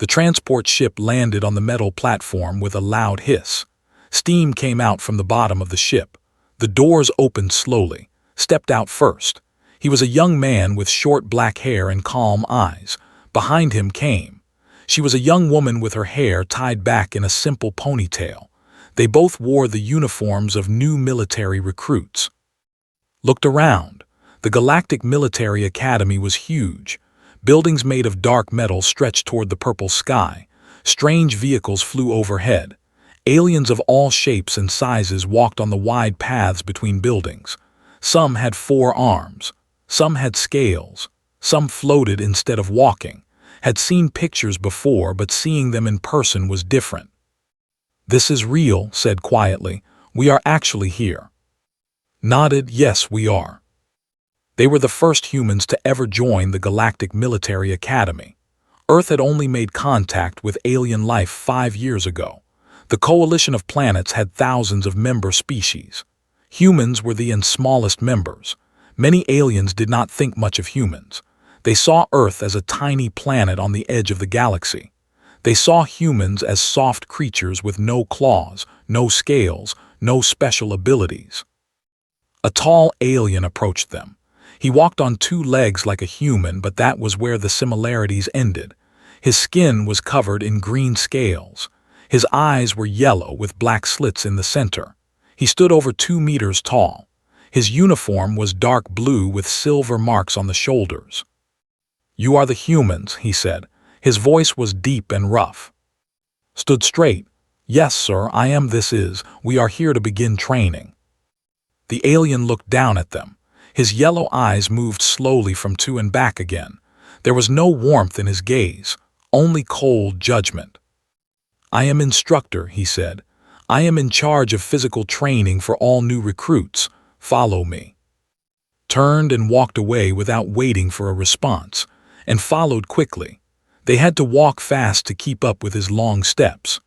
The transport ship landed on the metal platform with a loud hiss. Steam came out from the bottom of the ship. The doors opened slowly. Stepped out first. He was a young man with short black hair and calm eyes. Behind him came. She was a young woman with her hair tied back in a simple ponytail. They both wore the uniforms of new military recruits. Looked around. The Galactic Military Academy was huge. Buildings made of dark metal stretched toward the purple sky. Strange vehicles flew overhead. Aliens of all shapes and sizes walked on the wide paths between buildings. Some had 4 arms. Some had scales. Some floated instead of walking. Had seen pictures before, but seeing them in person was different. "This is real," said quietly. "We are actually here." Nodded, "Yes, we are." They were the first humans to ever join the Galactic Military Academy. Earth had only made contact with alien life 5 years ago. The coalition of planets had thousands of member species. Humans were the smallest members. Many aliens did not think much of humans. They saw Earth as a tiny planet on the edge of the galaxy. They saw humans as soft creatures with no claws, no scales, no special abilities. A tall alien approached them. He walked on 2 legs like a human, but that was where the similarities ended. His skin was covered in green scales. His eyes were yellow with black slits in the center. He stood over 2 meters tall. His uniform was dark blue with silver marks on the shoulders. "You are the humans," he said. His voice was deep and rough. Stood straight. "Yes, sir, I am. We are here to begin training." The alien looked down at them. His yellow eyes moved slowly from 2 and back again. There was no warmth in his gaze, only cold judgment. "I am Instructor," he said. "I am in charge of physical training for all new recruits. Follow me." Turned and walked away without waiting for a response, and followed quickly. They had to walk fast to keep up with his long steps.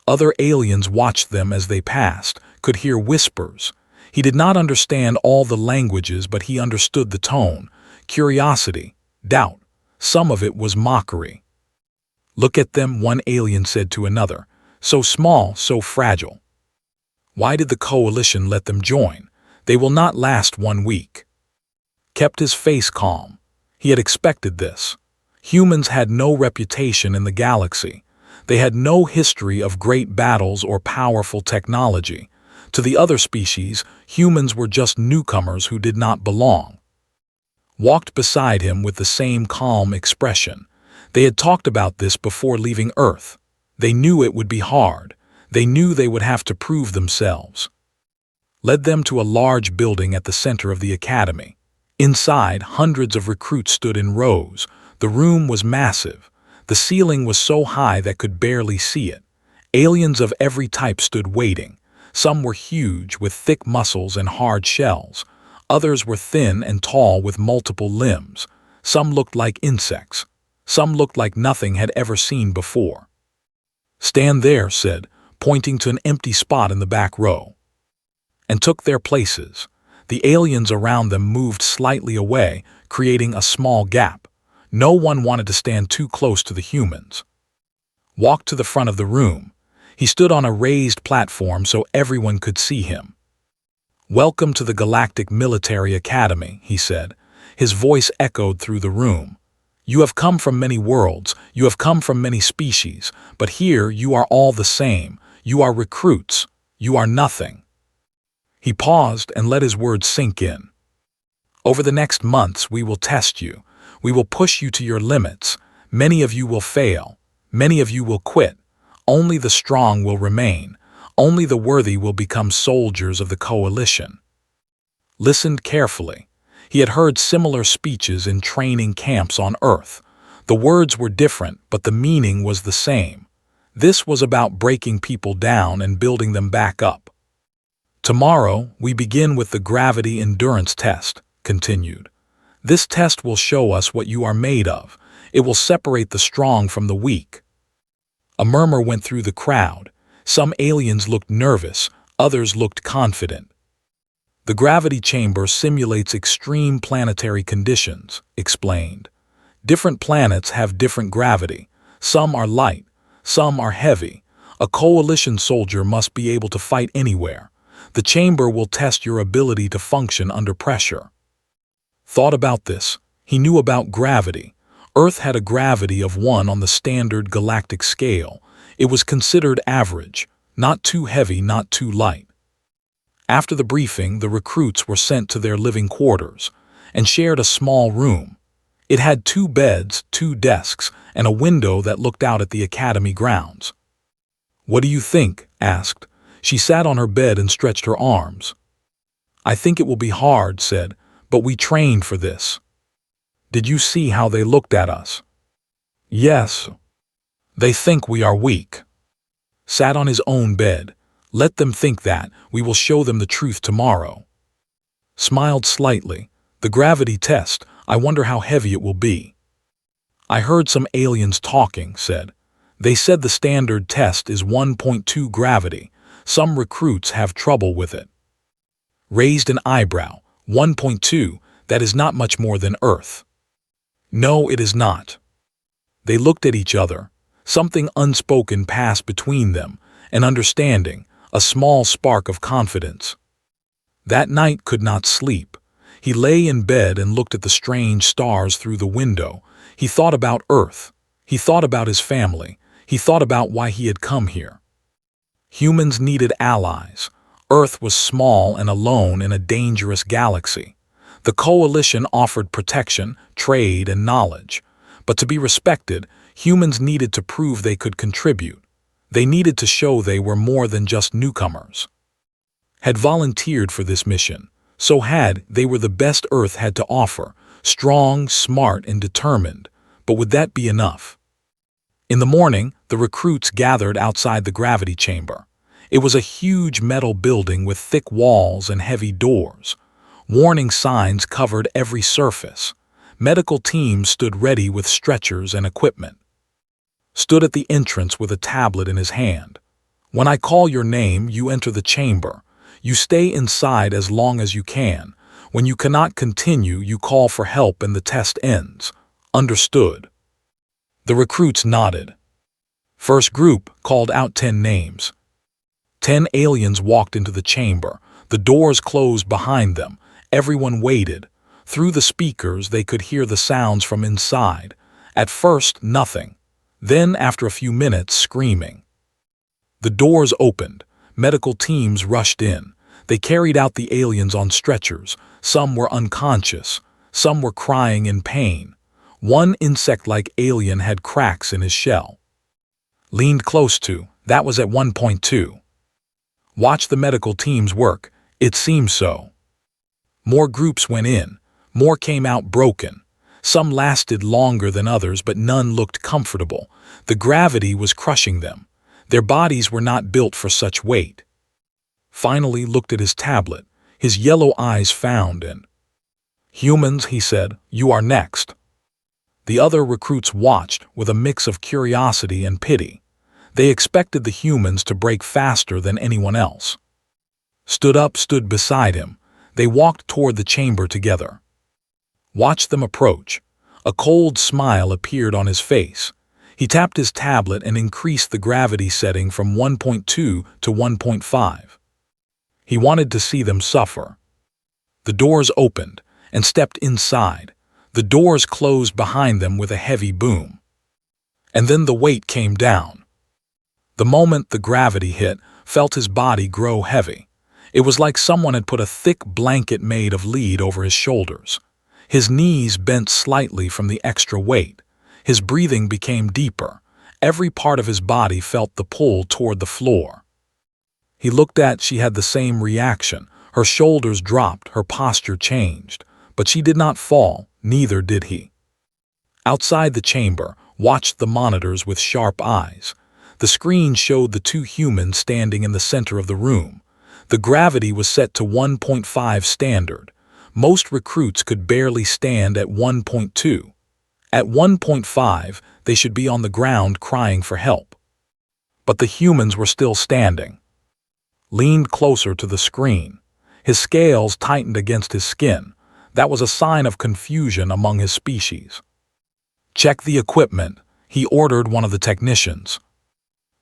Other aliens watched them as they passed, could hear whispers. He did not understand all the languages, but he understood the tone. Curiosity, doubt. Some of it was mockery. "Look at them," one alien said to another. "So small, so fragile. Why did the coalition let them join? They will not last 1 week." Kept his face calm. He had expected this. Humans had no reputation in the galaxy. They had no history of great battles or powerful technology. To the other species, humans were just newcomers who did not belong. Walked beside him with the same calm expression. They had talked about this before leaving Earth. They knew it would be hard. They knew they would have to prove themselves. Led them to a large building at the center of the academy. Inside, hundreds of recruits stood in rows. The room was massive. The ceiling was so high that could barely see it. Aliens of every type stood waiting. Some were huge, with thick muscles and hard shells. Others were thin and tall with multiple limbs. Some looked like insects. Some looked like nothing had ever seen before. "Stand there," said, pointing to an empty spot in the back row. And took their places. The aliens around them moved slightly away, creating a small gap. No one wanted to stand too close to the humans. Walked to the front of the room. He stood on a raised platform so everyone could see him. "Welcome to the Galactic Military Academy," he said. His voice echoed through the room. "You have come from many worlds, you have come from many species, but here you are all the same. You are recruits. You are nothing." He paused and let his words sink in. "Over the next months we will test you. We will push you to your limits. Many of you will fail. Many of you will quit. Only the strong will remain. Only the worthy will become soldiers of the coalition." Listened carefully. He had heard similar speeches in training camps on Earth. The words were different, but the meaning was the same. This was about breaking people down and building them back up. "Tomorrow, we begin with the gravity endurance test," continued. "This test will show us what you are made of. It will separate the strong from the weak." A murmur went through the crowd. Some aliens looked nervous, others looked confident. "The gravity chamber simulates extreme planetary conditions," explained. "Different planets have different gravity. Some are light, some are heavy. A coalition soldier must be able to fight anywhere. The chamber will test your ability to function under pressure. Thought about this. He knew about gravity. Earth had a gravity of 1 on the standard galactic scale. It was considered average, not too heavy, not too light. After the briefing, the recruits were sent to their living quarters and shared a small room. It had 2 beds, 2 desks, and a window that looked out at the academy grounds. "What do you think?" asked. She sat on her bed and stretched her arms. "I think it will be hard," said, "but we trained for this." "Did you see how they looked at us?" "Yes. They think we are weak." Sat on his own bed. "Let them think that. We will show them the truth tomorrow." Smiled slightly. "The gravity test, I wonder how heavy it will be." "I heard some aliens talking," said. "They said the standard test is 1.2 gravity. Some recruits have trouble with it." Raised an eyebrow. 1.2, that is not much more than Earth. "No, it is not." They looked at each other. Something unspoken passed between them, an understanding, a small spark of confidence. That night could not sleep. He lay in bed and looked at the strange stars through the window. He thought about Earth. He thought about his family. He thought about why he had come here. Humans needed allies. Earth was small and alone in a dangerous galaxy. The coalition offered protection, trade, and knowledge. But to be respected, humans needed to prove they could contribute. They needed to show they were more than just newcomers. Had volunteered for this mission. So they were the best Earth had to offer, strong, smart, and determined. But would that be enough? In the morning, the recruits gathered outside the gravity chamber. It was a huge metal building with thick walls and heavy doors. Warning signs covered every surface. Medical teams stood ready with stretchers and equipment. Stood at the entrance with a tablet in his hand. "When I call your name, you enter the chamber. You stay inside as long as you can. When you cannot continue, you call for help and the test ends. Understood?" The recruits nodded. First group called out 10 names. 10 aliens walked into the chamber. The doors closed behind them. Everyone waited. Through the speakers, they could hear the sounds from inside. At first, nothing. Then, after a few minutes, screaming. The doors opened. Medical teams rushed in. They carried out the aliens on stretchers. Some were unconscious. Some were crying in pain. One insect-like alien had cracks in his shell. Leaned close to. That was at 1.2. Watch the medical teams work. It seems so. More groups went in. More came out broken. Some lasted longer than others, but none looked comfortable. The gravity was crushing them. Their bodies were not built for such weight. Finally looked at his tablet. His yellow eyes found and, "Humans," he said, "you are next." The other recruits watched with a mix of curiosity and pity. They expected the humans to break faster than anyone else. Stood beside him. They walked toward the chamber together. Watched them approach. A cold smile appeared on his face. He tapped his tablet and increased the gravity setting from 1.2 to 1.5. He wanted to see them suffer. The doors opened and stepped inside. The doors closed behind them with a heavy boom. And then the weight came down. The moment the gravity hit, felt his body grow heavy. It was like someone had put a thick blanket made of lead over his shoulders. His knees bent slightly from the extra weight. His breathing became deeper. Every part of his body felt the pull toward the floor. He looked at, she had the same reaction. Her shoulders dropped, her posture changed. But she did not fall, neither did he. Outside the chamber, watched the monitors with sharp eyes. The screen showed the 2 humans standing in the center of the room. The gravity was set to 1.5 standard. Most recruits could barely stand at 1.2. At 1.5, they should be on the ground crying for help. But the humans were still standing. Leaned closer to the screen. His scales tightened against his skin. That was a sign of confusion among his species. "Check the equipment." He ordered one of the technicians.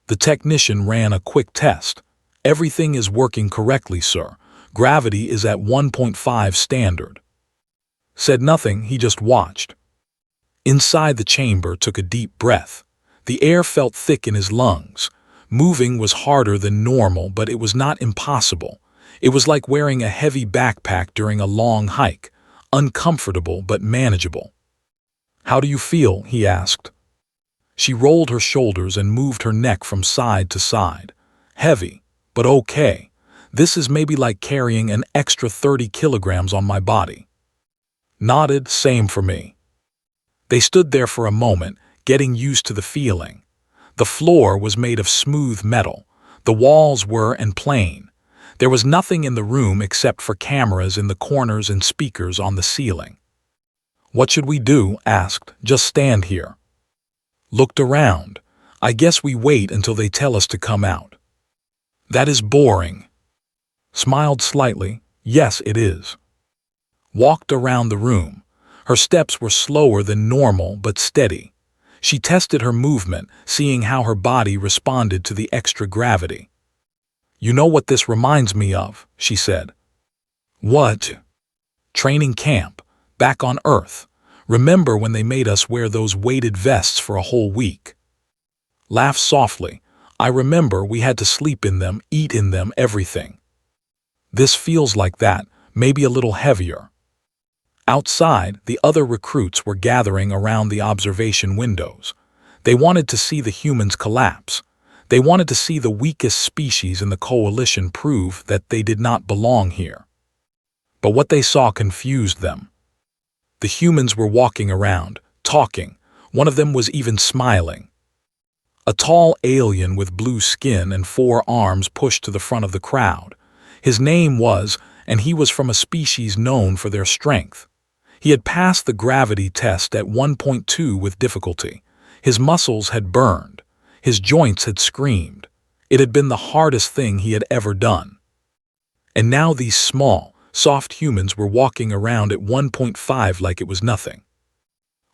The technician ran a quick test. "Everything is working correctly, sir. Gravity is at 1.5 standard." Said nothing, he just watched. Inside the chamber took a deep breath. The air felt thick in his lungs. Moving was harder than normal, but it was not impossible. It was like wearing a heavy backpack during a long hike, uncomfortable but manageable. "How do you feel?" he asked. She rolled her shoulders and moved her neck from side to side. "Heavy, but okay. This is maybe like carrying an extra 30 kilograms on my body." Nodded, "Same for me." They stood there for a moment, getting used to the feeling. The floor was made of smooth metal. The walls were plain. There was nothing in the room except for cameras in the corners and speakers on the ceiling. "What should we do?" asked. "Just stand here." Looked around. "I guess we wait until they tell us to come out." "That is boring." Smiled slightly. "Yes, it is." Walked around the room. Her steps were slower than normal but steady. She tested her movement, seeing how her body responded to the extra gravity. "You know what this reminds me of," she said. "What?" "Training camp, back on Earth. Remember when they made us wear those weighted vests for a whole week?" Laughed softly. "I remember we had to sleep in them, eat in them, everything. This feels like that, maybe a little heavier." Outside, the other recruits were gathering around the observation windows. They wanted to see the humans collapse. They wanted to see the weakest species in the coalition prove that they did not belong here. But what they saw confused them. The humans were walking around, talking. One of them was even smiling. A tall alien with blue skin and 4 arms pushed to the front of the crowd. His name was, and he was from a species known for their strength. He had passed the gravity test at 1.2 with difficulty. His muscles had burned. His joints had screamed. It had been the hardest thing he had ever done. And now these small, soft humans were walking around at 1.5 like it was nothing.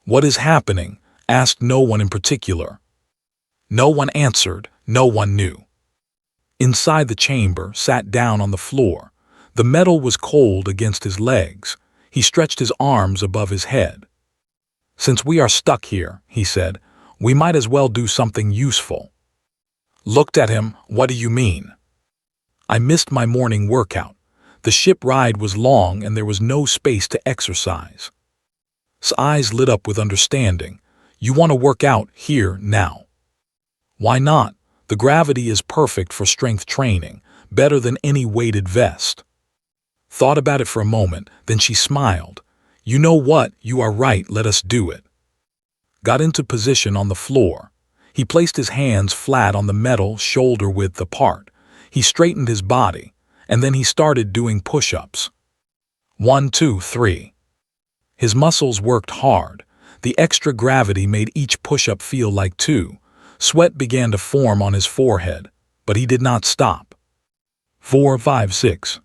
"What is happening?" asked no one in particular. No one answered, no one knew. Inside the chamber, sat down on the floor. The metal was cold against his legs. He stretched his arms above his head. "Since we are stuck here," he said, "we might as well do something useful." Looked at him. "What do you mean?" "I missed my morning workout. The ship ride was long and there was no space to exercise." His eyes lit up with understanding. "You want to work out here, now?" "Why not? The gravity is perfect for strength training, better than any weighted vest." Thought about it for a moment, then she smiled. "You know what? You are right, let us do it." Got into position on the floor. He placed his hands flat on the metal, shoulder-width apart. He straightened his body, and then he started doing push-ups. 1, 2, 3. His muscles worked hard. The extra gravity made each push-up feel like 2. Sweat began to form on his forehead, but he did not stop. 4, 5, 6.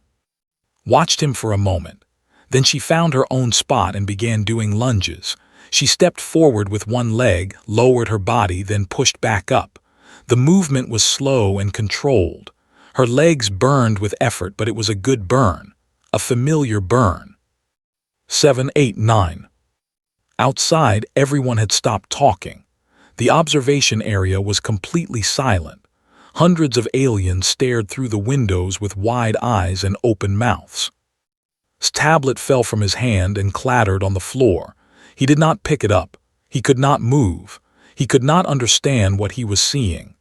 Watched him for a moment. Then she found her own spot and began doing lunges. She stepped forward with one leg, lowered her body, then pushed back up. The movement was slow and controlled. Her legs burned with effort, but it was a good burn, a familiar burn. 7, 8, 9. Outside, everyone had stopped talking. The observation area was completely silent. Hundreds of aliens stared through the windows with wide eyes and open mouths. His tablet fell from his hand and clattered on the floor. He did not pick it up. He could not move. He could not understand what he was seeing.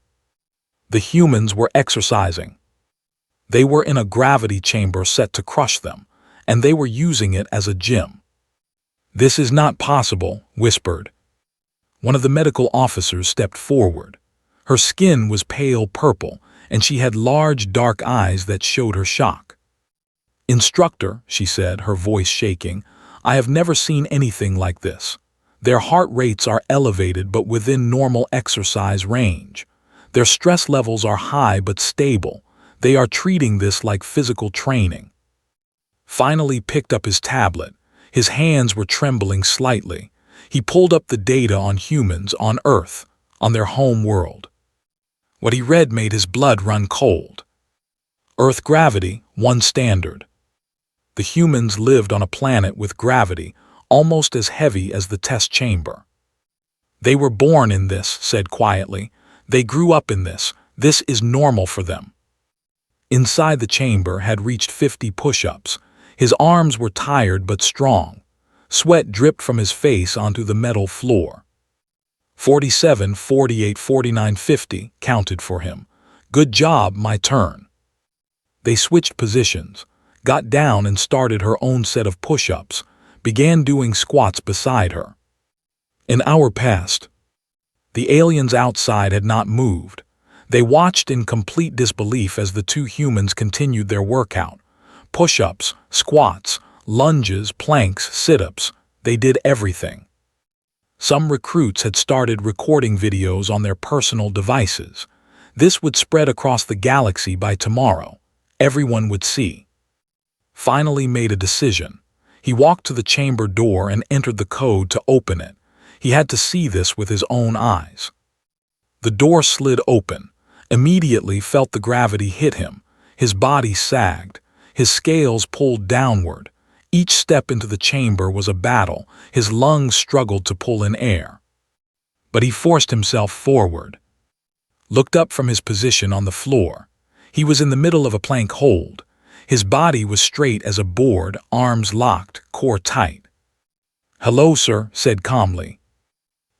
The humans were exercising. They were in a gravity chamber set to crush them, and they were using it as a gym. "This is not possible," whispered. One of the medical officers stepped forward. Her skin was pale purple, and she had large dark eyes that showed her shock. "Instructor," she said, her voice shaking, "I have never seen anything like this. Their heart rates are elevated but within normal exercise range. Their stress levels are high but stable. They are treating this like physical training." Finally picked up his tablet. His hands were trembling slightly. He pulled up the data on humans on Earth, on their home world. What he read made his blood run cold. Earth gravity, one standard. The humans lived on a planet with gravity almost as heavy as the test chamber. They were born in this, said quietly. They grew up in this. This is normal for them. Inside the chamber had reached 50 push-ups. His arms were tired but strong. Sweat dripped from his face onto the metal floor. 47, 48, 49, 50 counted for him. Good job, my turn. They switched positions, got down and started her own set of push-ups, began doing squats beside her. An hour passed. The aliens outside had not moved. They watched in complete disbelief as the two humans continued their workout. Push-ups, squats, lunges, planks, sit-ups. They did everything. Some recruits had started recording videos on their personal devices. This would spread across the galaxy by tomorrow. Everyone would see. Finally made a decision. He walked to the chamber door and entered the code to open it. He had to see this with his own eyes. The door slid open. Immediately felt the gravity hit him. His body sagged. His scales pulled downward. Each step into the chamber was a battle. His lungs struggled to pull in air. But he forced himself forward. Looked up from his position on the floor. He was in the middle of a plank hold. His body was straight as a board, arms locked, core tight. "Hello, sir," said calmly.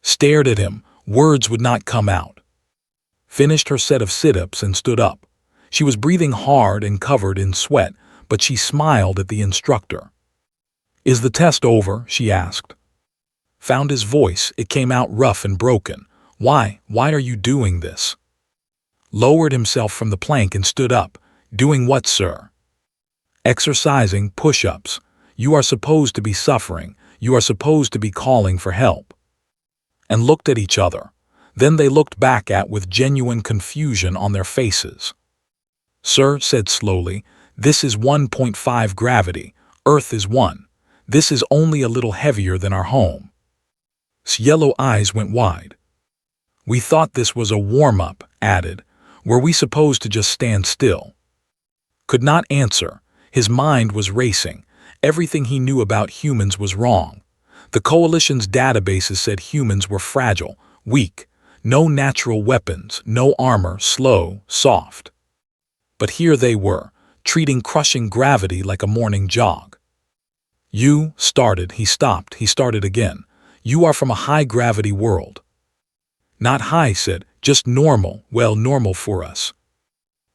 Stared at him. Words would not come out. Finished her set of sit-ups and stood up. She was breathing hard and covered in sweat, but she smiled at the instructor. "Is the test over?" she asked. Found his voice. It came out rough and broken. Why are you doing this?" Lowered himself from the plank and stood up. "Doing what, sir?" "Exercising, push-ups. You are supposed to be suffering. You are supposed to be calling for help." And looked at each other. Then they looked back with genuine confusion on their faces. "Sir," said slowly, "this is 1.5 gravity. Earth is 1. This is only a little heavier than our home." His yellow eyes went wide. "We thought this was a warm-up," added. "Were we supposed to just stand still?" Could not answer. His mind was racing. Everything he knew about humans was wrong. The Coalition's databases said humans were fragile, weak, no natural weapons, no armor, slow, soft. But here they were, treating crushing gravity like a morning jog. "You started," he stopped, he started again. "You are from a high-gravity world." "Not high," said, "just normal, well, normal for us."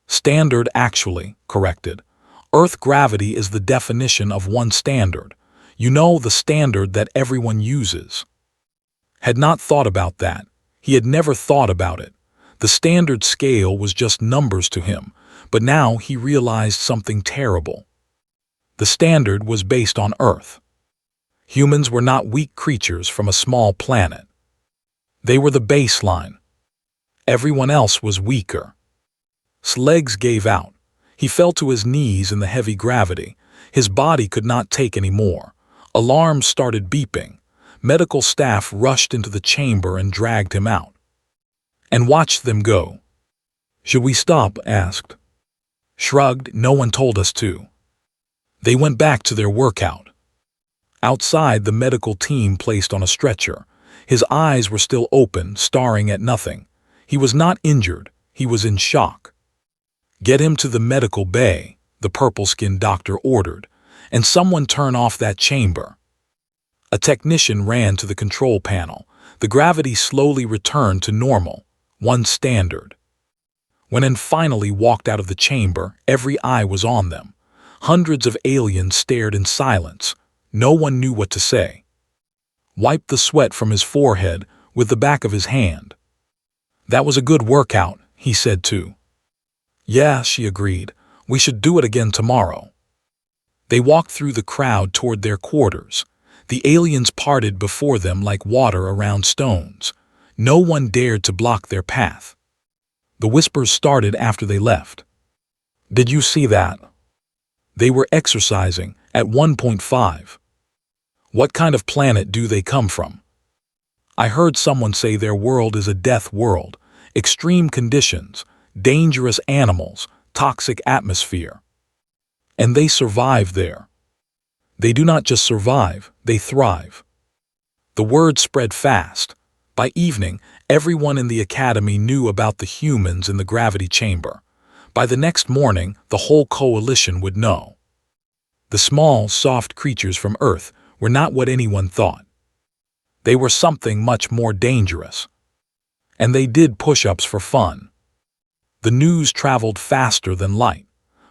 "Standard, actually," corrected. "Earth gravity is the definition of one standard. You know, the standard that everyone uses." Had not thought about that. He had never thought about it. The standard scale was just numbers to him, but now he realized something terrible. The standard was based on Earth. Humans were not weak creatures from a small planet. They were the baseline. Everyone else was weaker. His legs gave out. He fell to his knees in the heavy gravity. His body could not take any more. Alarms started beeping. Medical staff rushed into the chamber and dragged him out. And watched them go. "Should we stop?" asked. Shrugged. "No one told us to." They went back to their workout. Outside, the medical team placed on a stretcher. His eyes were still open, staring at nothing. He was not injured. He was in shock. "Get him to the medical bay," the purple-skinned doctor ordered, "and someone turn off that chamber." A technician ran to the control panel. The gravity slowly returned to normal, one standard. When he finally walked out of the chamber, every eye was on them. Hundreds of aliens stared in silence. No one knew what to say. Wiped the sweat from his forehead with the back of his hand. "That was a good workout," he said too. "Yeah," she agreed. "We should do it again tomorrow." They walked through the crowd toward their quarters. The aliens parted before them like water around stones. No one dared to block their path. The whispers started after they left. "Did you see that?" They were exercising at 1.5. "What kind of planet do they come from?" I heard someone say their world is a death world. Extreme conditions, dangerous animals, toxic atmosphere. And they survive there. They do not just survive, they thrive. The word spread fast. By evening, everyone in the academy knew about the humans in the gravity chamber. By the next morning, the whole coalition would know. The small, soft creatures from Earth were not what anyone thought. They were something much more dangerous. And they did push-ups for fun. The news traveled faster than light.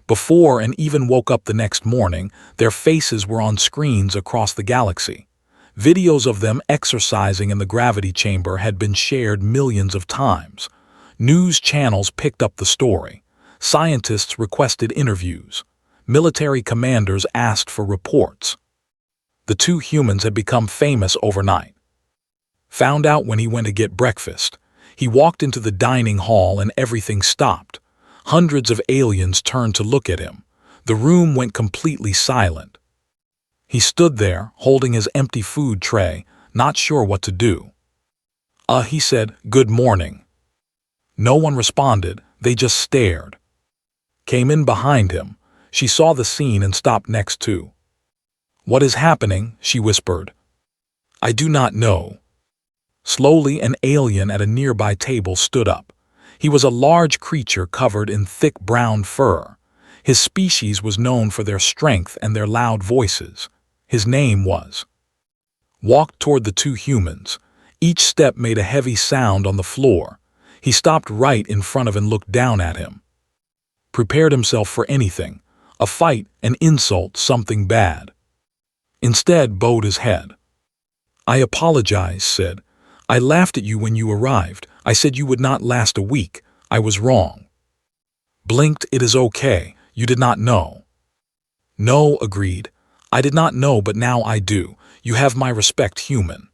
Before and even woke up the next morning, their faces were on screens across the galaxy. Videos of them exercising in the gravity chamber had been shared millions of times. News channels picked up the story. Scientists requested interviews. Military commanders asked for reports. The two humans had become famous overnight. Found out when he went to get breakfast. He walked into the dining hall and everything stopped. Hundreds of aliens turned to look at him. The room went completely silent. He stood there, holding his empty food tray, not sure what to do. He said, "Good morning." No one responded, they just stared. Came in behind him. She saw the scene and stopped next to. "What is happening?" she whispered. "I do not know." Slowly, an alien at a nearby table stood up. He was a large creature covered in thick brown fur. His species was known for their strength and their loud voices. His name was. Walked toward the two humans. Each step made a heavy sound on the floor. He stopped right in front of and looked down at him. Prepared himself for anything. A fight, an insult, something bad. Instead, bowed his head. "I apologize," said. "I laughed at you when you arrived. I said you would not last a week. I was wrong." Blinked, "It is okay. You did not know." "No," agreed. "I did not know, but now I do. You have my respect, human."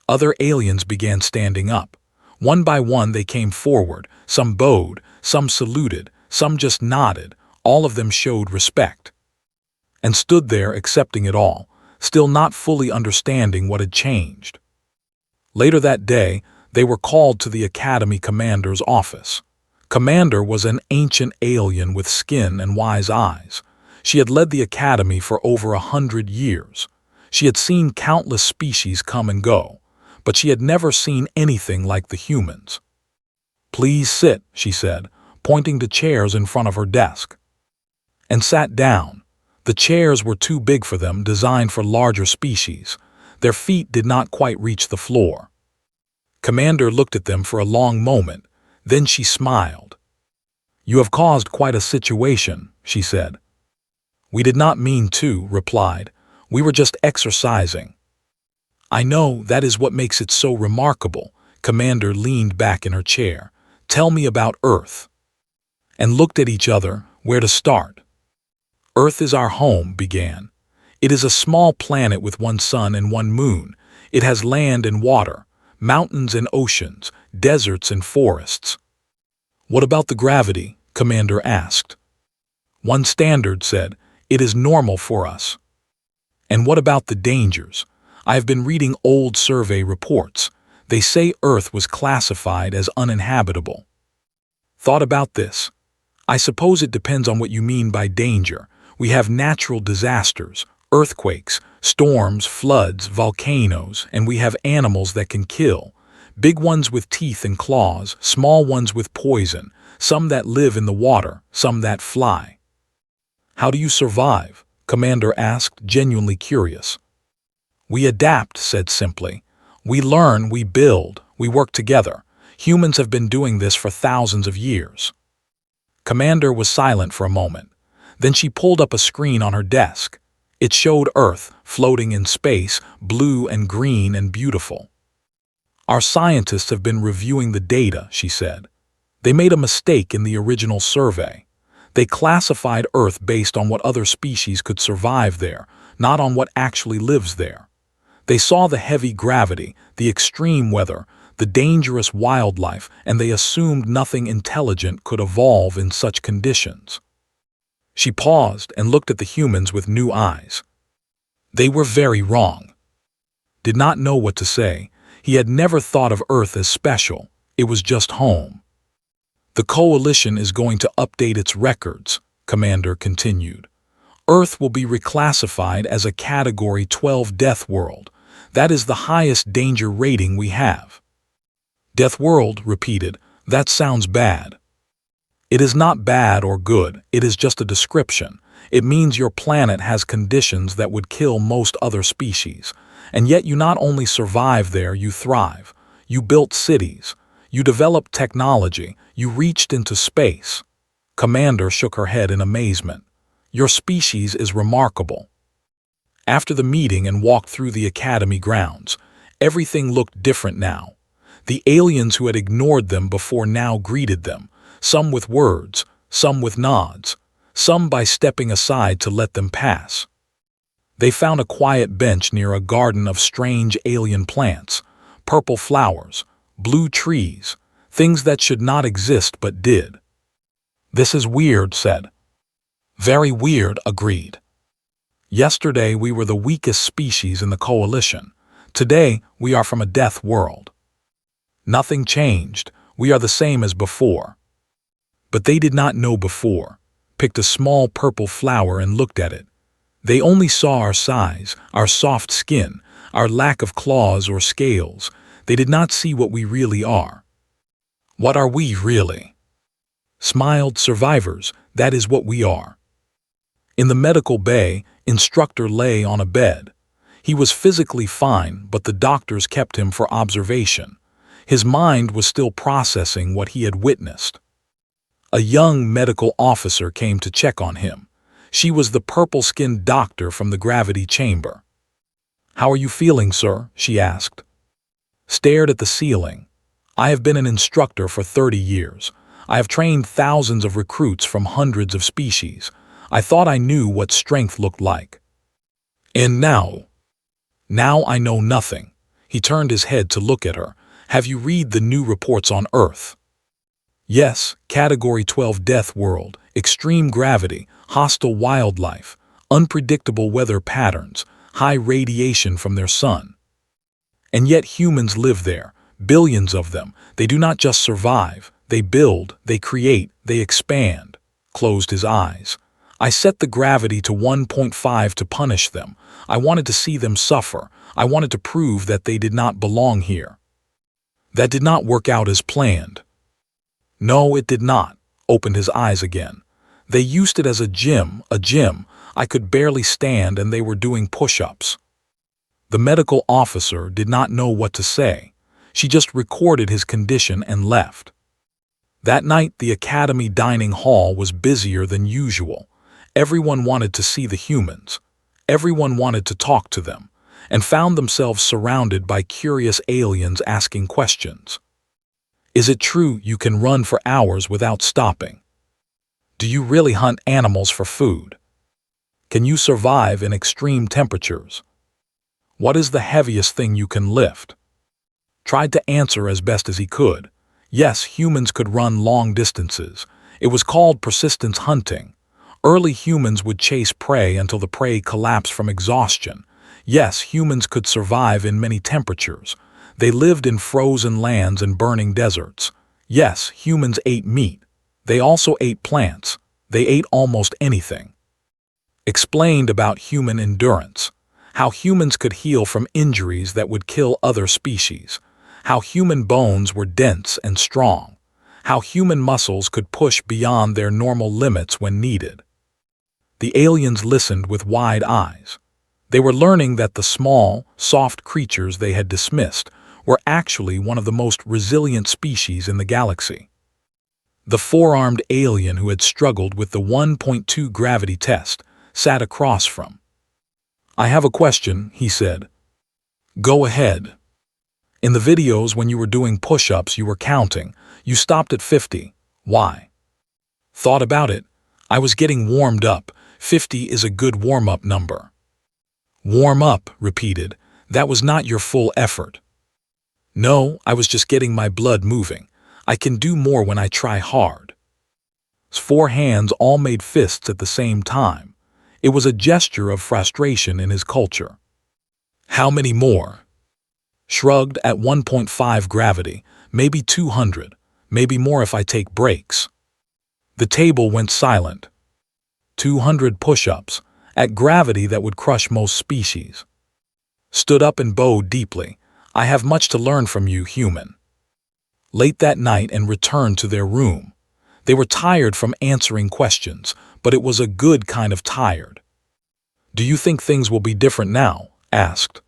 Other aliens began standing up. One by one they came forward. Some bowed, some saluted, some just nodded. All of them showed respect. And stood there accepting it all, still not fully understanding what had changed. Later that day, they were called to the Academy Commander's office. Commander was an ancient alien with skin and wise eyes. She had led the Academy for over 100 years. She had seen countless species come and go, but she had never seen anything like the humans. "Please sit," she said, pointing to chairs in front of her desk. And sat down. The chairs were too big for them, designed for larger species. Their feet did not quite reach the floor. Commander looked at them for a long moment, then she smiled. "You have caused quite a situation," she said. "We did not mean to," replied. "We were just exercising." "I know, that is what makes it so remarkable." Commander leaned back in her chair. "Tell me about Earth." And looked at each other, where to start. "Earth is our home," began. "It is a small planet with one sun and one moon. It has land and water, mountains and oceans, deserts and forests." "What about the gravity?" Commander asked. One standard said, "It is normal for us." "And what about the dangers?" "I have been reading old survey reports. They say Earth was classified as uninhabitable." "Thought about this?" "I suppose it depends on what you mean by danger. We have natural disasters, earthquakes, storms, floods, volcanoes, and we have animals that can kill. Big ones with teeth and claws, small ones with poison, some that live in the water, some that fly." "How do you survive?" Commander asked, genuinely curious. "We adapt," said simply. "We learn, we build, we work together. Humans have been doing this for thousands of years." Commander was silent for a moment. Then she pulled up a screen on her desk. It showed Earth, floating in space, blue and green and beautiful. "Our scientists have been reviewing the data," she said. "They made a mistake in the original survey. They classified Earth based on what other species could survive there, not on what actually lives there. They saw the heavy gravity, the extreme weather, the dangerous wildlife, and they assumed nothing intelligent could evolve in such conditions." She paused and looked at the humans with new eyes. They were very wrong. Did not know what to say. He had never thought of Earth as special. It was just home. The Coalition is going to update its records, Commander continued. Earth will be reclassified as a Category 12 Death World. That is the highest danger rating we have. Death World repeated. That sounds bad. It is not bad or good, it is just a description. It means your planet has conditions that would kill most other species. And yet you not only survive there, you thrive. You built cities. You developed technology. You reached into space. Commander shook her head in amazement. Your species is remarkable. After the meeting and walked through the academy grounds, everything looked different now. The aliens who had ignored them before now greeted them, some with words, some with nods, some by stepping aside to let them pass. They found a quiet bench near a garden of strange alien plants, purple flowers, blue trees, things that should not exist but did. This is weird, said. Very weird, agreed. Yesterday we were the weakest species in the Coalition. Today we are from a death world. Nothing changed. We are the same as before. But they did not know before, picked a small purple flower and looked at it. They only saw our size, our soft skin, our lack of claws or scales. They did not see what we really are. What are we really? Smiled survivors, that is what we are. In the medical bay, Instructor lay on a bed. He was physically fine, but the doctors kept him for observation. His mind was still processing what he had witnessed. A young medical officer came to check on him. She was the purple-skinned doctor from the gravity chamber. "How are you feeling, sir?" she asked. Stared at the ceiling. "I have been an instructor for 30 years. I have trained thousands of recruits from hundreds of species. I thought I knew what strength looked like. And now? Now I know nothing." He turned his head to look at her. "Have you read the new reports on Earth?" "Yes, Category 12 Death World, extreme gravity, hostile wildlife, unpredictable weather patterns, high radiation from their sun. And yet humans live there, billions of them. They do not just survive, they build, they create, they expand." Closed his eyes. "I set the gravity to 1.5 to punish them. I wanted to see them suffer. I wanted to prove that they did not belong here. That did not work out as planned." "No, it did not." Opened his eyes again. "They used it as a gym. I could barely stand and they were doing push-ups." The medical officer did not know what to say. She just recorded his condition and left. That night the academy dining hall was busier than usual. Everyone wanted to see the humans. Everyone wanted to talk to them, and found themselves surrounded by curious aliens asking questions. "Is it true you can run for hours without stopping? Do you really hunt animals for food? Can you survive in extreme temperatures? What is the heaviest thing you can lift?" Tried to answer as best as he could. Yes, humans could run long distances. It was called persistence hunting. Early humans would chase prey until the prey collapsed from exhaustion. Yes, humans could survive in many temperatures. They lived in frozen lands and burning deserts. Yes, humans ate meat. They also ate plants. They ate almost anything. Explained about human endurance. How humans could heal from injuries that would kill other species. How human bones were dense and strong. How human muscles could push beyond their normal limits when needed. The aliens listened with wide eyes. They were learning that the small, soft creatures they had dismissed were actually one of the most resilient species in the galaxy. The four-armed alien who had struggled with the 1.2 gravity test sat across from. "I have a question," he said. "Go ahead." "In the videos when you were doing push-ups you were counting. You stopped at 50. Why?" "Thought about it. I was getting warmed up. 50 is a good warm-up number." "Warm up," repeated. "That was not your full effort." "No, I was just getting my blood moving. I can do more when I try hard." His four hands all made fists at the same time. It was a gesture of frustration in his culture. "How many more?" Shrugged at 1.5 gravity, maybe 200, maybe more if I take breaks. The table went silent. 200 push-ups, at gravity that would crush most species. Stood up and bowed deeply. I have much to learn from you, human. Late that night and returned to their room. They were tired from answering questions, but it was a good kind of tired. Do you think things will be different now? Asked.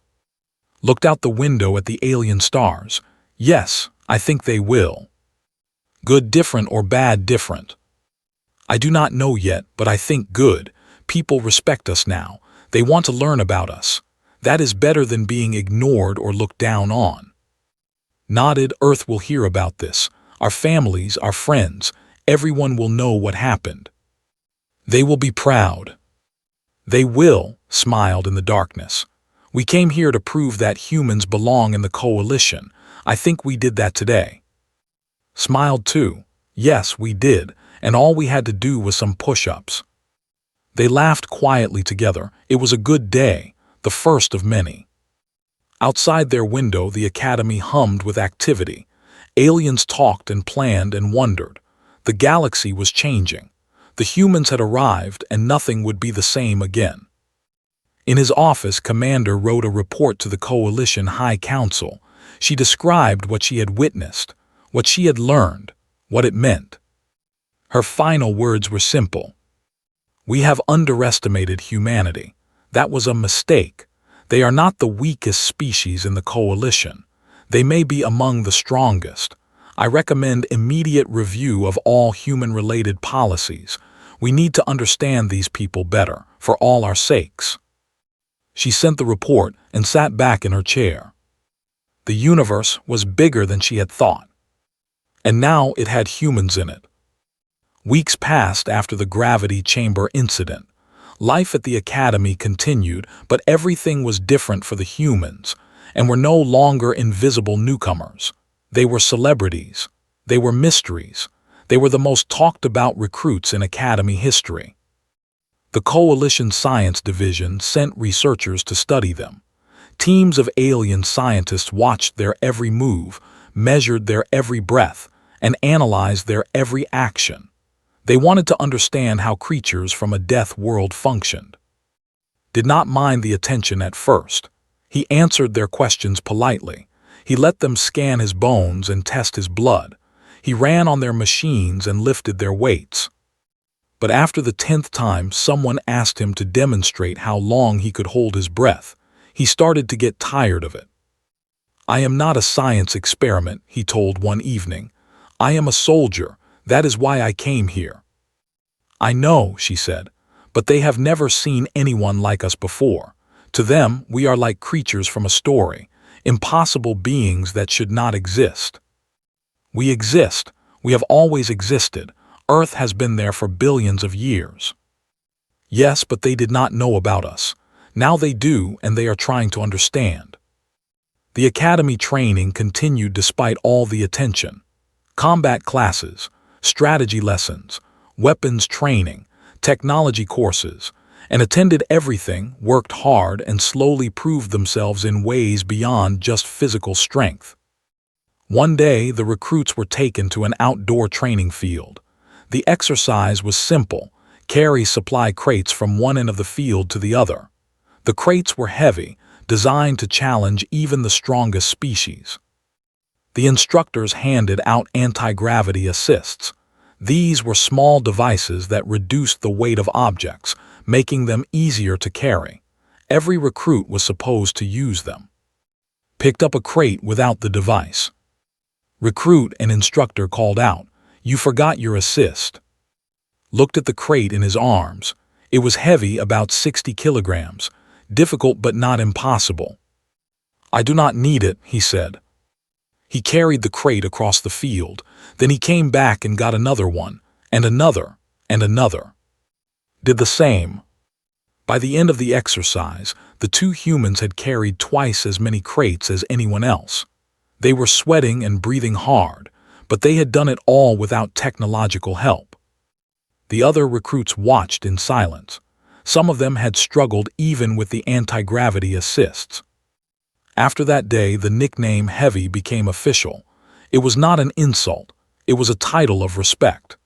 Looked out the window at the alien stars. Yes, I think they will. Good different or bad different? I do not know yet, but I think good. People respect us now. They want to learn about us. That is better than being ignored or looked down on. Nodded. Earth will hear about this. Our families, our friends, everyone will know what happened. They will be proud. They will, smiled in the darkness. We came here to prove that humans belong in the coalition. I think we did that today. Smiled too. Yes, we did, and all we had to do was some push-ups. They laughed quietly together. It was a good day, the first of many. Outside their window, the academy hummed with activity. Aliens talked and planned and wondered. The galaxy was changing. The humans had arrived, and nothing would be the same again. In his office, Commander wrote a report to the Coalition High Council. She described what she had witnessed, what she had learned, what it meant. Her final words were simple. We have underestimated humanity. That was a mistake. They are not the weakest species in the coalition. They may be among the strongest. I recommend immediate review of all human-related policies. We need to understand these people better, for all our sakes. She sent the report and sat back in her chair. The universe was bigger than she had thought. And now it had humans in it. Weeks passed after the gravity chamber incident. Life at the academy continued, but everything was different for the humans, and were no longer invisible newcomers. They were celebrities. They were mysteries. They were the most talked-about recruits in academy history. The Coalition Science Division sent researchers to study them. Teams of alien scientists watched their every move, measured their every breath, and analyzed their every action. They wanted to understand how creatures from a death world functioned. Did not mind the attention at first. He answered their questions politely. He let them scan his bones and test his blood. He ran on their machines and lifted their weights. But after the 10th time, someone asked him to demonstrate how long he could hold his breath. He started to get tired of it. I am not a science experiment, he told one evening. I am a soldier. That is why I came here. I know, she said, but they have never seen anyone like us before. To them, we are like creatures from a story, impossible beings that should not exist. We exist. We have always existed. Earth has been there for billions of years. Yes, but they did not know about us. Now they do, and they are trying to understand. The academy training continued despite all the attention. Combat classes, strategy lessons, weapons training, technology courses, and attended everything, worked hard, and slowly proved themselves in ways beyond just physical strength. One day, the recruits were taken to an outdoor training field. The exercise was simple: carry supply crates from one end of the field to the other. The crates were heavy, designed to challenge even the strongest species. The instructors handed out anti-gravity assists. These were small devices that reduced the weight of objects, making them easier to carry. Every recruit was supposed to use them. Picked up a crate without the device. Recruit and instructor called out, "You forgot your assist." Looked at the crate in his arms. It was heavy, about 60 kilograms. Difficult but not impossible. "I do not need it," he said. He carried the crate across the field. Then he came back and got another one, and another, and another. Did the same. By the end of the exercise, the two humans had carried twice as many crates as anyone else. They were sweating and breathing hard, but they had done it all without technological help. The other recruits watched in silence. Some of them had struggled even with the anti-gravity assists. After that day, the nickname Heavy became official. It was not an insult, it was a title of respect.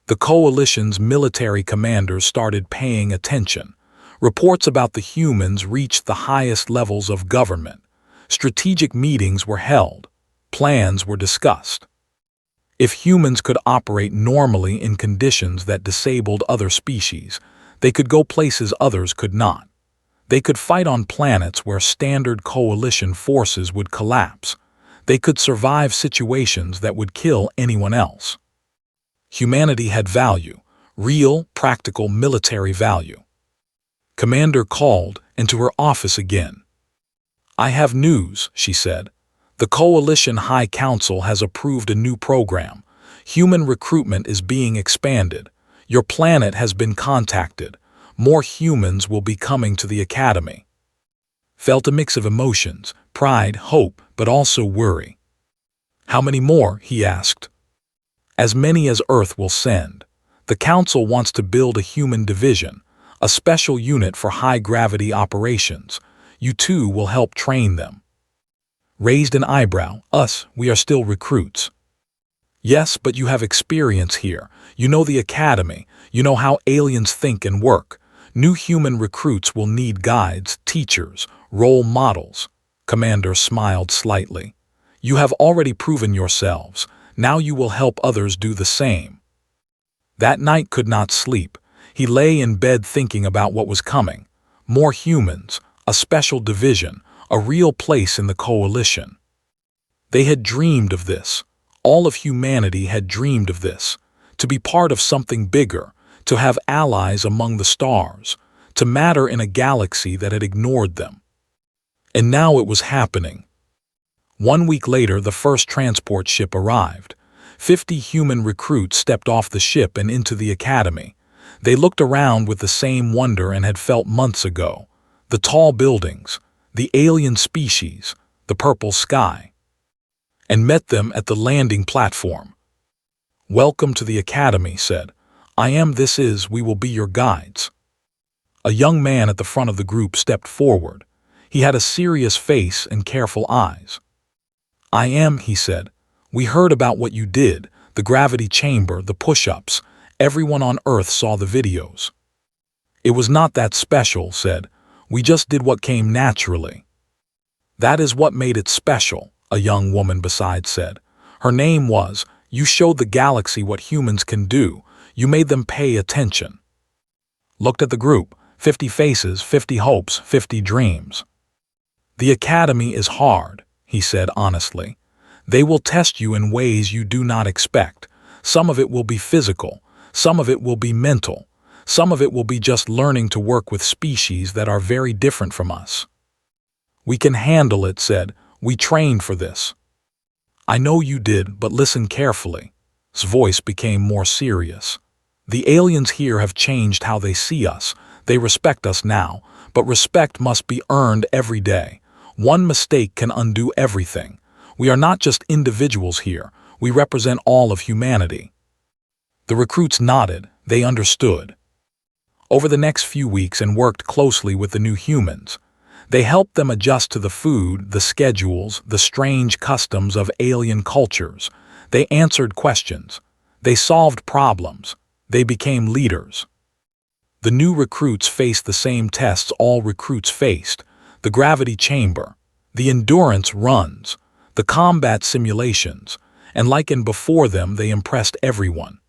The coalition's military commanders started paying attention. Reports about the humans reached the highest levels of government. Strategic meetings were held. Plans were discussed. If humans could operate normally in conditions that disabled other species, they could go places others could not. They could fight on planets where standard coalition forces would collapse. They could survive situations that would kill anyone else. Humanity had value, real, practical military value. Commander called into her office again. "I have news," she said. "The Coalition High Council has approved a new program. Human recruitment is being expanded. Your planet has been contacted. More humans will be coming to the Academy." Felt a mix of emotions, pride, hope, but also worry. "How many more?" he asked. "As many as Earth will send. The Council wants to build a human division, a special unit for high-gravity operations. You too will help train them." Raised an eyebrow. "Us, we are still recruits." "Yes, but you have experience here. You know the Academy. You know how aliens think and work. New human recruits will need guides, teachers, role models." Commander smiled slightly. "You have already proven yourselves. Now you will help others do the same." That night could not sleep. He lay in bed thinking about what was coming. More humans, a special division, a real place in the coalition. They had dreamed of this. All of humanity had dreamed of this. To be part of something bigger, to have allies among the stars, to matter in a galaxy that had ignored them. And now it was happening. 1 week later, the first transport ship arrived. 50 human recruits stepped off the ship and into the Academy. They looked around with the same wonder and had felt months ago. The tall buildings, the alien species, the purple sky. And met them at the landing platform. "Welcome to the Academy," said. We will be your guides." A young man at the front of the group stepped forward. He had a serious face and careful eyes. He said. "We heard about what you did, the gravity chamber, the push-ups. Everyone on Earth saw the videos." "It was not that special," said. "We just did what came naturally." "That is what made it special," a young woman beside said. Her name was, "You showed the galaxy what humans can do. You made them pay attention." Looked at the group. 50 faces, 50 hopes, 50 dreams. "The Academy is hard," he said honestly. "They will test you in ways you do not expect. Some of it will be physical. Some of it will be mental. Some of it will be just learning to work with species that are very different from us." "We can handle it," said. "We trained for this." "I know you did, but listen carefully." His voice became more serious. "The aliens here have changed how they see us. They respect us now, but respect must be earned every day. One mistake can undo everything. We are not just individuals here. We represent all of humanity." The recruits nodded. They understood. Over the next few weeks and worked closely with the new humans. They helped them adjust to the food, the schedules, the strange customs of alien cultures. They answered questions. They solved problems. They became leaders. The new recruits faced the same tests all recruits faced: the gravity chamber, the endurance runs, the combat simulations, and like in before them, they impressed everyone.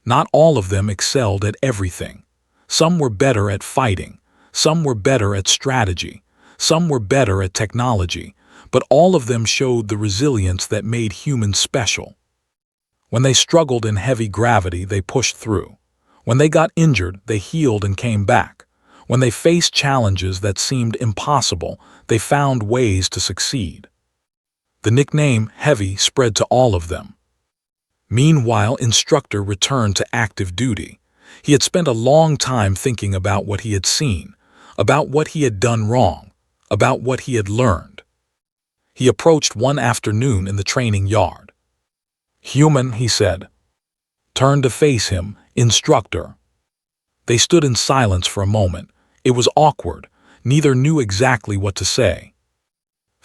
Not all of them excelled at everything. Some were better at fighting, some were better at strategy, some were better at technology, but all of them showed the resilience that made humans special. When they struggled in heavy gravity, they pushed through. When they got injured, they healed and came back. When they faced challenges that seemed impossible, they found ways to succeed. The nickname Heavy spread to all of them. Meanwhile, Instructor returned to active duty. He had spent a long time thinking about what he had seen, about what he had done wrong, about what he had learned. He approached one afternoon in the training yard. "Human," he said. Turned to face him, Instructor. They stood in silence for a moment. It was awkward. Neither knew exactly what to say.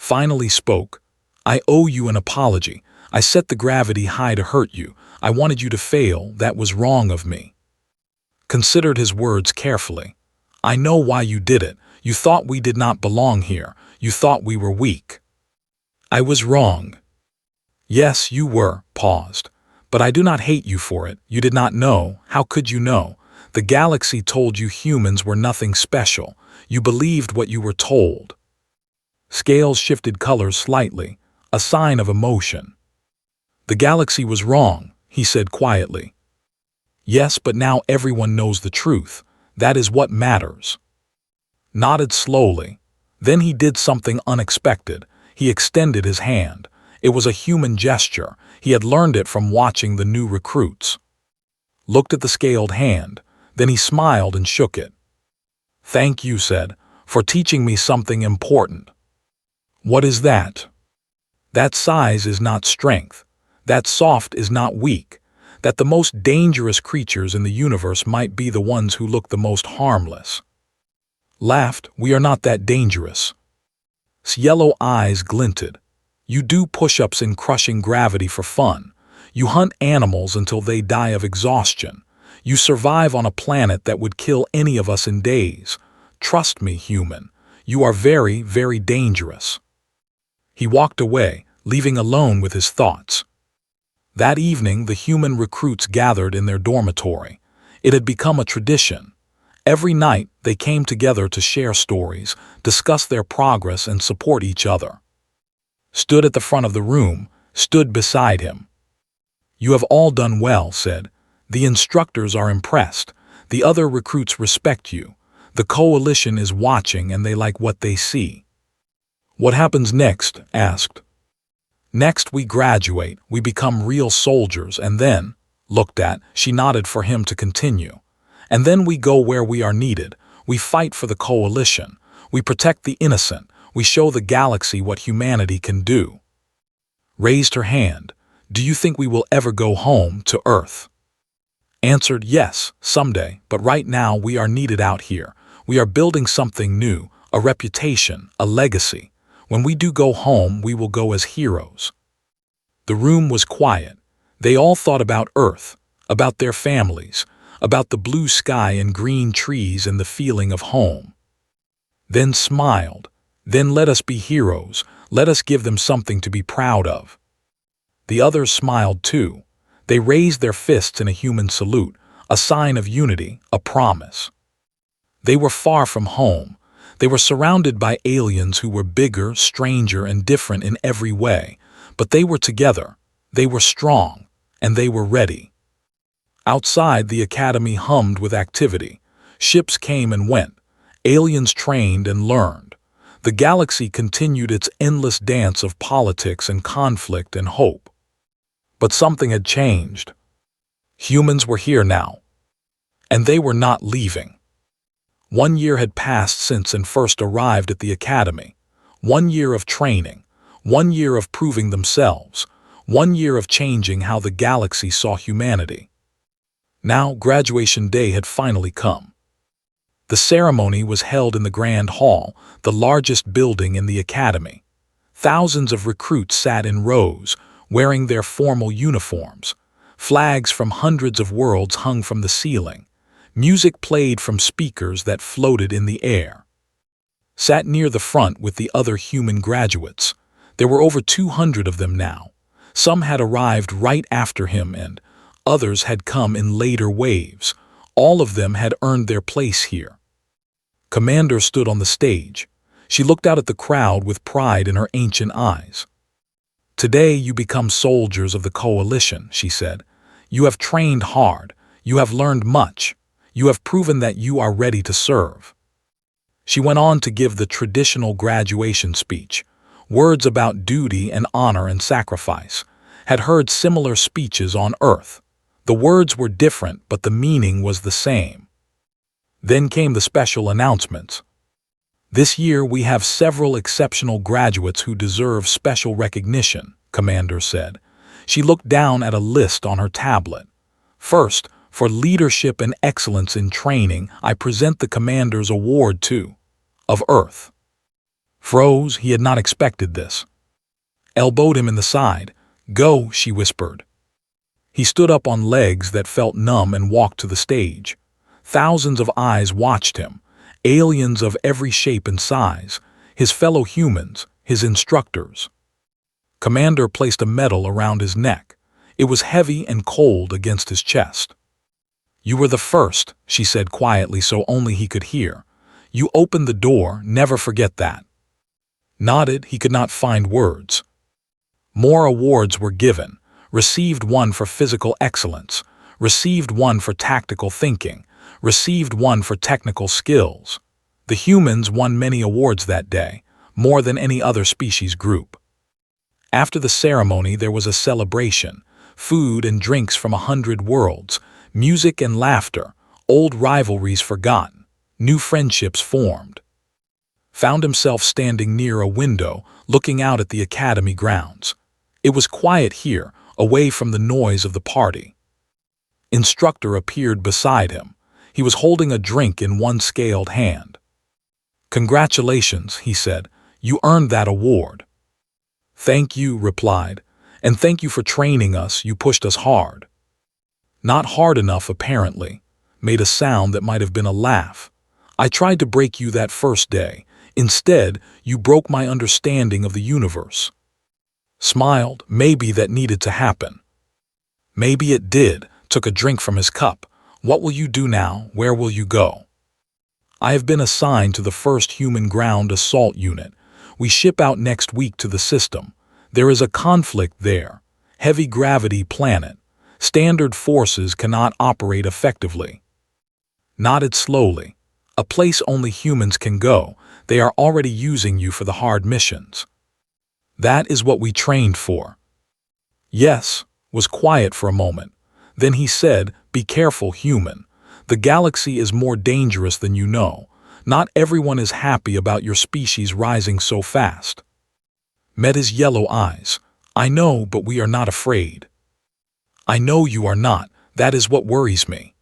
finally spoke. "I owe you an apology. I set the gravity high to hurt you. I wanted you to fail. That was wrong of me." Considered his words carefully. "I know why you did it. You thought we did not belong here. You thought we were weak." "I was wrong." "Yes, you were," paused. "But I do not hate you for it. You did not know. How could you know? The galaxy told you humans were nothing special. You believed what you were told." Scales shifted colors slightly, a sign of emotion. "The galaxy was wrong," he said quietly. "Yes, but now everyone knows the truth. That is what matters." Nodded slowly. Then he did something unexpected. He extended his hand. It was a human gesture. He had learned it from watching the new recruits. Looked at the scaled hand. Then he smiled and shook it. "Thank you," said, "for teaching me something important." "What is that?" "That size is not strength. That soft is not weak. That the most dangerous creatures in the universe might be the ones who look the most harmless." Laughed. "We are not that dangerous." His yellow eyes glinted. "You do push-ups in crushing gravity for fun. You hunt animals until they die of exhaustion. You survive on a planet that would kill any of us in days. Trust me, human. You are very, very dangerous." He walked away, leaving alone with his thoughts. That evening, the human recruits gathered in their dormitory. It had become a tradition. Every night, they came together to share stories, discuss their progress, and support each other. Stood at the front of the room, stood beside him. "You have all done well," said. "The instructors are impressed. The other recruits respect you. The coalition is watching and they like what they see." "What happens next?" asked. "Next we graduate, we become real soldiers, and then," looked at, she nodded for him to continue. "And then we go where we are needed. We fight for the coalition. We protect the innocent. We show the galaxy what humanity can do." Raised her hand. "Do you think we will ever go home to Earth?" Answered, "Yes, someday, but right now we are needed out here. We are building something new, a reputation, a legacy. When we do go home, we will go as heroes." The room was quiet. They all thought about Earth, about their families, about the blue sky and green trees and the feeling of home. Then smiled. "Then let us be heroes. Let us give them something to be proud of." The others smiled too. They raised their fists in a human salute, a sign of unity, a promise. They were far from home. They were surrounded by aliens who were bigger, stranger, and different in every way. But they were together. They were strong. And they were ready. Outside, the academy hummed with activity. Ships came and went. Aliens trained and learned. The galaxy continued its endless dance of politics and conflict and hope. But something had changed. Humans were here now. And they were not leaving. 1 year had passed since and first arrived at the academy. 1 year of training. 1 year of proving themselves. 1 year of changing how the galaxy saw humanity. Now graduation day had finally come. The ceremony was held in the Grand Hall, the largest building in the academy. Thousands of recruits sat in rows, wearing their formal uniforms. Flags from hundreds of worlds hung from the ceiling. Music played from speakers that floated in the air. Sat near the front with the other human graduates. There were over 200 of them now. Some had arrived right after him and others had come in later waves. All of them had earned their place here. Commander stood on the stage. She looked out at the crowd with pride in her ancient eyes. "Today you become soldiers of the coalition," she said. "You have trained hard. You have learned much. You have proven that you are ready to serve." She went on to give the traditional graduation speech. Words about duty and honor and sacrifice. Had heard similar speeches on Earth. The words were different, but the meaning was the same. Then came the special announcements. "This year we have several exceptional graduates who deserve special recognition," Commander said. She looked down at a list on her tablet. "First, for leadership and excellence in training, I present the Commander's Award to of Earth. Froze, he had not expected this. Elbowed him in the side. "Go," she whispered. He stood up on legs that felt numb and walked to the stage. Thousands of eyes watched him, aliens of every shape and size, his fellow humans, his instructors. Commander placed a medal around his neck. It was heavy and cold against his chest. "You were the first," she said quietly so only he could hear. "You opened the door, never forget that." Nodded, he could not find words. More awards were given. Received one for physical excellence. Received one for tactical thinking. Received one for technical skills. The humans won many awards that day, more than any other species group. After the ceremony there was a celebration, food and drinks from 100 worlds, music and laughter, old rivalries forgotten, new friendships formed. Found himself standing near a window, looking out at the academy grounds. It was quiet here, away from the noise of the party. Instructor appeared beside him. He was holding a drink in one scaled hand. "Congratulations," he said. "You earned that award." "Thank you," replied. "And thank you for training us, you pushed us hard." Not hard enough, apparently. Made a sound that might have been a laugh. "I tried to break you that first day. Instead, you broke my understanding of the universe." Smiled. "Maybe that needed to happen." "Maybe it did." Took a drink from his cup. "What will you do now? Where will you go?" "I have been assigned to the 1st Human Ground Assault Unit. We ship out next week to the system. There is a conflict there. Heavy gravity planet. Standard forces cannot operate effectively." Nodded slowly. "A place only humans can go. They are already using you for the hard missions." "That is what we trained for." "Yes." Was quiet for a moment. Then he said, "Be careful, human. The galaxy is more dangerous than you know. Not everyone is happy about your species rising so fast." Met his yellow eyes. "I know, but we are not afraid." "I know you are not. That is what worries me."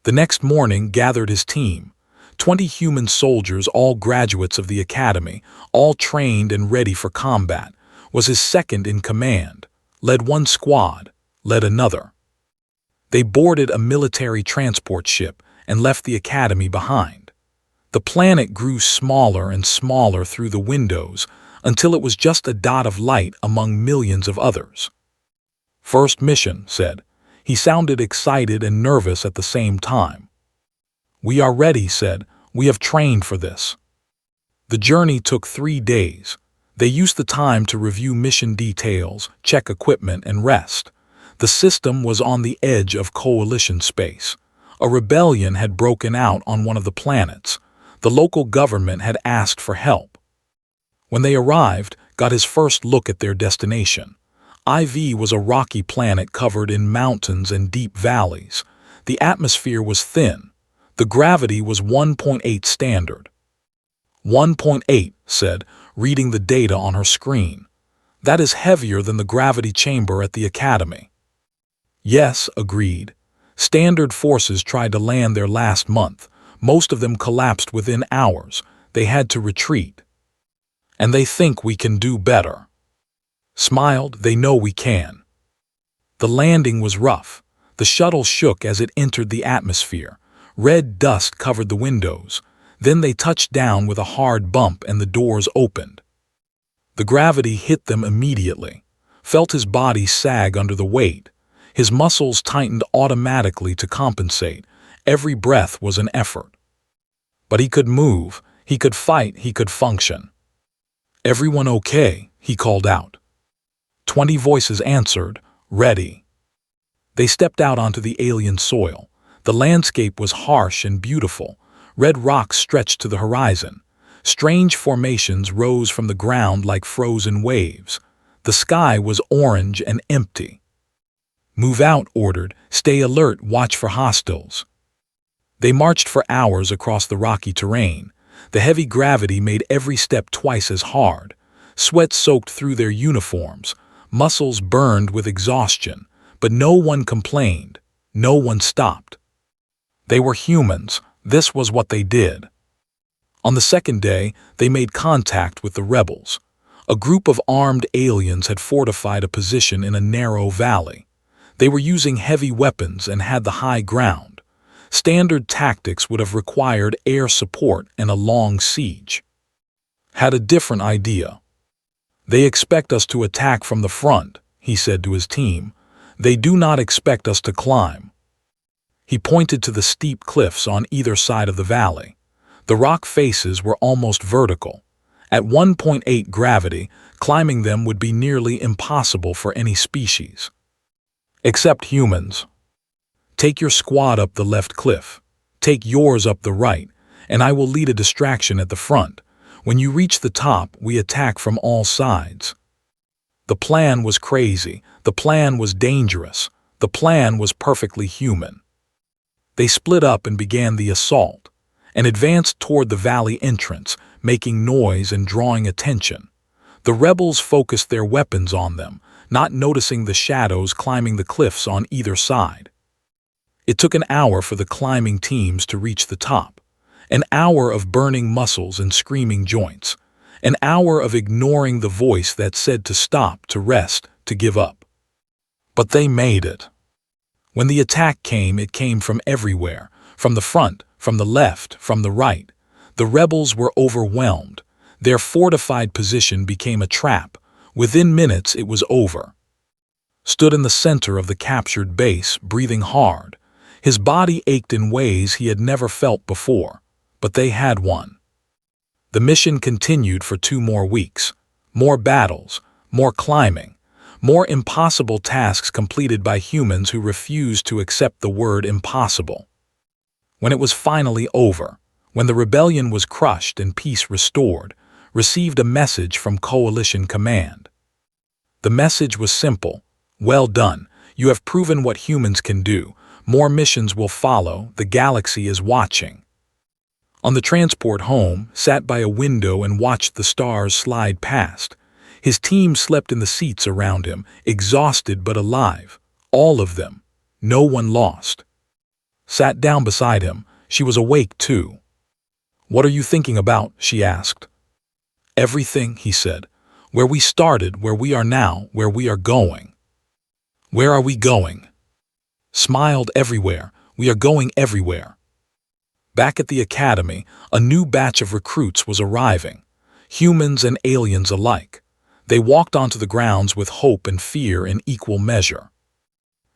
The next morning gathered his team. 20 human soldiers, all graduates of the academy, all trained and ready for combat. Was his second in command. Led one squad. Led another. They boarded a military transport ship and left the academy behind. The planet grew smaller and smaller through the windows until it was just a dot of light among millions of others. "First mission," said. He sounded excited and nervous at the same time. "We are ready," said. "We have trained for this." The journey took 3 days. They used the time to review mission details, check equipment, and rest. The system was on the edge of coalition space. A rebellion had broken out on one of the planets. The local government had asked for help. When they arrived, got his first look at their destination. IV was a rocky planet covered in mountains and deep valleys. The atmosphere was thin. The gravity was 1.8 standard. 1.8, said, reading the data on her screen. That is heavier than the gravity chamber at the academy. Yes, agreed. Standard forces tried to land there last month. Most of them collapsed within hours. They had to retreat. And they think we can do better. Smiled, they know we can. The landing was rough. The shuttle shook as it entered the atmosphere. Red dust covered the windows. Then they touched down with a hard bump and the doors opened. The gravity hit them immediately. Felt his body sag under the weight. His muscles tightened automatically to compensate. Every breath was an effort. But he could move, he could fight, he could function. "Everyone okay?" he called out. 20 voices answered, "Ready." They stepped out onto the alien soil. The landscape was harsh and beautiful. Red rocks stretched to the horizon. Strange formations rose from the ground like frozen waves. The sky was orange and empty. "Move out," ordered. "Stay alert, watch for hostiles." They marched for hours across the rocky terrain. The heavy gravity made every step twice as hard. Sweat soaked through their uniforms. Muscles burned with exhaustion. But no one complained. No one stopped. They were humans. This was what they did. On the second day, they made contact with the rebels. A group of armed aliens had fortified a position in a narrow valley. They were using heavy weapons and had the high ground. Standard tactics would have required air support and a long siege. Had a different idea. "They expect us to attack from the front," he said to his team. "They do not expect us to climb." He pointed to the steep cliffs on either side of the valley. The rock faces were almost vertical. At 1.8 gravity, climbing them would be nearly impossible for any species. Except humans. "Take your squad up the left cliff. Take yours up the right, and I will lead a distraction at the front. When you reach the top, we attack from all sides." The plan was crazy. The plan was dangerous. The plan was perfectly human. They split up and began the assault, and advanced toward the valley entrance, making noise and drawing attention. The rebels focused their weapons on them, not noticing the shadows climbing the cliffs on either side. It took an hour for the climbing teams to reach the top. An hour of burning muscles and screaming joints. An hour of ignoring the voice that said to stop, to rest, to give up. But they made it. When the attack came, it came from everywhere, from the front, from the left, from the right. The rebels were overwhelmed. Their fortified position became a trap. Within minutes, it was over. Stood in the center of the captured base, breathing hard. His body ached in ways he had never felt before, but they had won. The mission continued for 2 more weeks. More battles, more climbing, more impossible tasks completed by humans who refused to accept the word impossible. When it was finally over, when the rebellion was crushed and peace restored, received a message from Coalition Command. The message was simple. "Well done. You have proven what humans can do. More missions will follow. The galaxy is watching." On the transport home, sat by a window and watched the stars slide past. His team slept in the seats around him, exhausted but alive. All of them. No one lost. Sat down beside him. She was awake too. "What are you thinking about?" she asked. "Everything," he said. "Where we started, where we are now, where we are going." "Where are we going?" Smiled. "Everywhere. We are going everywhere." Back at the academy, a new batch of recruits was arriving. Humans and aliens alike. They walked onto the grounds with hope and fear in equal measure.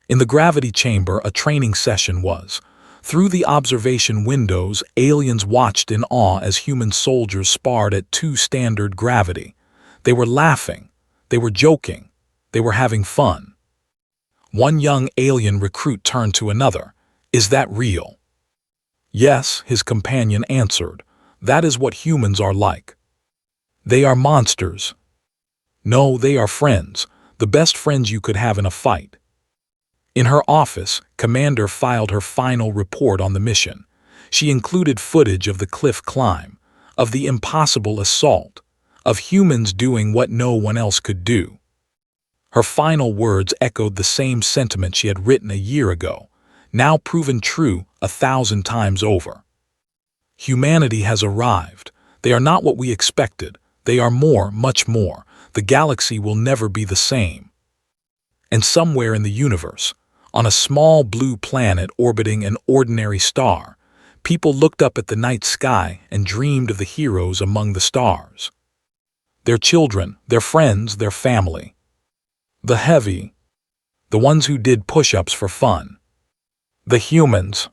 In the gravity chamber, a training session was. Through the observation windows, aliens watched in awe as human soldiers sparred at 2 standard gravity. They were laughing. They were joking. They were having fun. One young alien recruit turned to another. "Is that real?" "Yes," his companion answered. "That is what humans are like." "They are monsters." "No, they are friends. The best friends you could have in a fight." In her office, Commander filed her final report on the mission. She included footage of the cliff climb, of the impossible assault, of humans doing what no one else could do. Her final words echoed the same sentiment she had written a year ago, now proven true 1,000 times over. Humanity has arrived. They are not what we expected. They are more, much more. The galaxy will never be the same. And somewhere in the universe, on a small blue planet orbiting an ordinary star, people looked up at the night sky and dreamed of the heroes among the stars. Their children, their friends, their family. The heavy. The ones who did push-ups for fun. The humans.